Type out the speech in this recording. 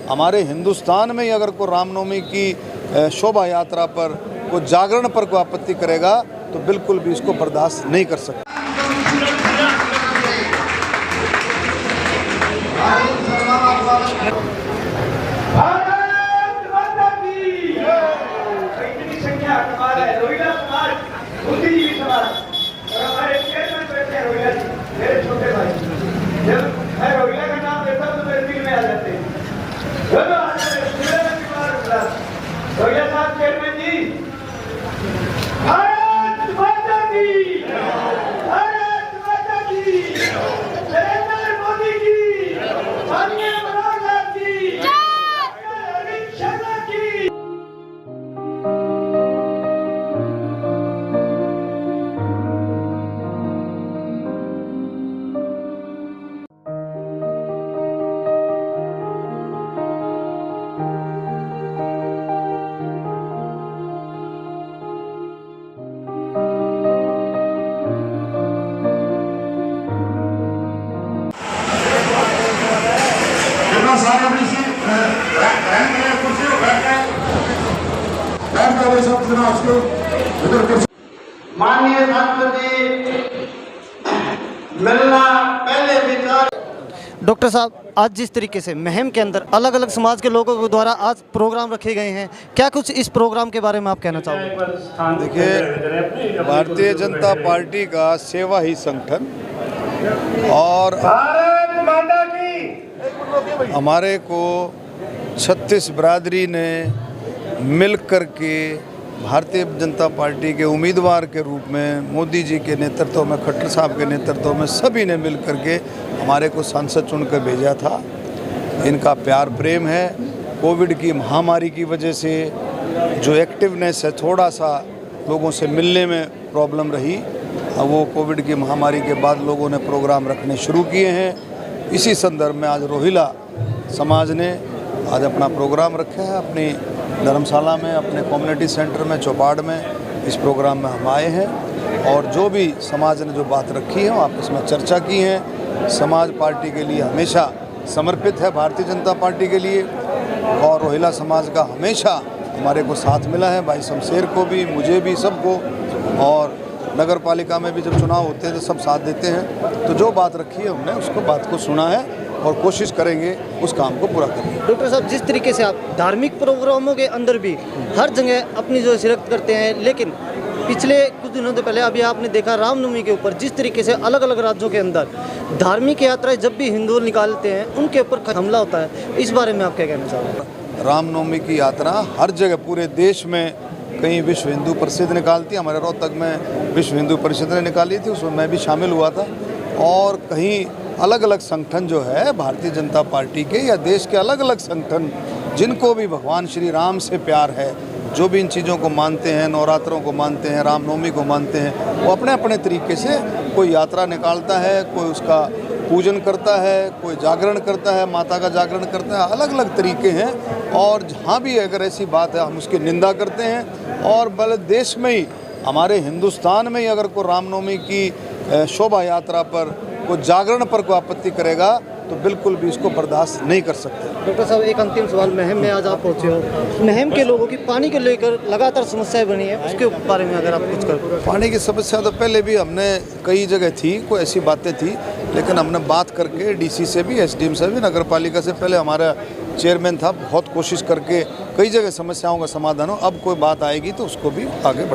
हमारे हिंदुस्तान में ही अगर कोई रामनवमी की शोभा यात्रा पर कोई जागरण पर कोई आपत्ति करेगा तो बिल्कुल भी इसको बर्दाश्त नहीं कर सकते। माननीय राष्ट्रपति मिलना पहले विचार। डॉक्टर साहब, आज जिस तरीके से महम के अंदर अलग अलग समाज के लोगों के द्वारा आज प्रोग्राम रखे गए हैं, क्या कुछ इस प्रोग्राम के बारे में आप कहना चाहोगे? देखिए, भारतीय जनता पार्टी का सेवा ही संगठन और भारत माता की हमारे को 36 बिरादरी ने मिल कर के भारतीय जनता पार्टी के उम्मीदवार के रूप में मोदी जी के नेतृत्व में, खट्टर साहब के नेतृत्व में सभी ने मिल कर के हमारे को सांसद चुनकर भेजा था। इनका प्यार प्रेम है। कोविड की महामारी की वजह से जो एक्टिवनेस है, थोड़ा सा लोगों से मिलने में प्रॉब्लम रही, वो कोविड की महामारी के बाद लोगों ने प्रोग्राम रखने शुरू किए हैं। इसी संदर्भ में आज रोहिला समाज ने आज अपना प्रोग्राम रखा है अपनी धर्मशाला में, अपने कम्युनिटी सेंटर में, चौपाड़ में। इस प्रोग्राम में हम आए हैं और जो भी समाज ने जो बात रखी है वो आपस में चर्चा की है। समाज पार्टी के लिए हमेशा समर्पित है, भारतीय जनता पार्टी के लिए, और रोहिला समाज का हमेशा हमारे को साथ मिला है, भाई शमशेर को भी, मुझे भी, सबको। और नगर पालिका में भी जब चुनाव होते हैं तो सब साथ देते हैं। तो जो बात रखी है हमने उसको बात को सुना है और कोशिश करेंगे उस काम को पूरा करने। डॉक्टर साहब, जिस तरीके से आप धार्मिक प्रोग्रामों के अंदर भी हर जगह अपनी जो शिरकत करते हैं, लेकिन पिछले कुछ दिनों से पहले अभी आपने देखा रामनवमी के ऊपर जिस तरीके से अलग अलग राज्यों के अंदर धार्मिक यात्राएं जब भी हिंदू निकालते हैं उनके ऊपर हमला होता है, इस बारे में आप क्या कहना चाहोगे? रामनवमी की यात्रा हर जगह पूरे देश में कहीं विश्व हिंदू परिषद निकालती है। हमारे रोहतक में विश्व हिंदू परिषद ने निकाली थी, उसमें मैं भी शामिल हुआ था। और कहीं अलग अलग संगठन जो है भारतीय जनता पार्टी के या देश के अलग अलग संगठन जिनको भी भगवान श्री राम से प्यार है, जो भी इन चीज़ों को मानते हैं, नवरात्रों को मानते हैं, रामनवमी को मानते हैं, वो अपने अपने तरीके से कोई यात्रा निकालता है, कोई उसका पूजन करता है, कोई जागरण करता है, माता का जागरण करता है। अलग अलग तरीके हैं और जहाँ भी अगर ऐसी बात है हम उसकी निंदा करते हैं। और बल्कि देश में ही, हमारे हिंदुस्तान में ही अगर कोई रामनवमी की शोभा यात्रा पर कोई जागरण पर कोई आपत्ति करेगा तो बिल्कुल भी इसको बर्दाश्त नहीं कर सकते। डॉक्टर साहब, एक अंतिम सवाल, महम में आज आप पहुँचे हो, महम के लोगों की पानी को लेकर लगातार समस्याएं बनी है, उसके बारे में अगर आप कुछ कर। पानी की समस्या तो पहले भी हमने कई जगह थी, कोई ऐसी बातें थी, लेकिन हमने बात करके डीसी से भी, एसडीएम से भी, नगर पालिका से, पहले हमारा चेयरमैन था, बहुत कोशिश करके कई जगह समस्याओं का समाधान हो। अब कोई बात आएगी तो उसको भी आगे बढ़ा।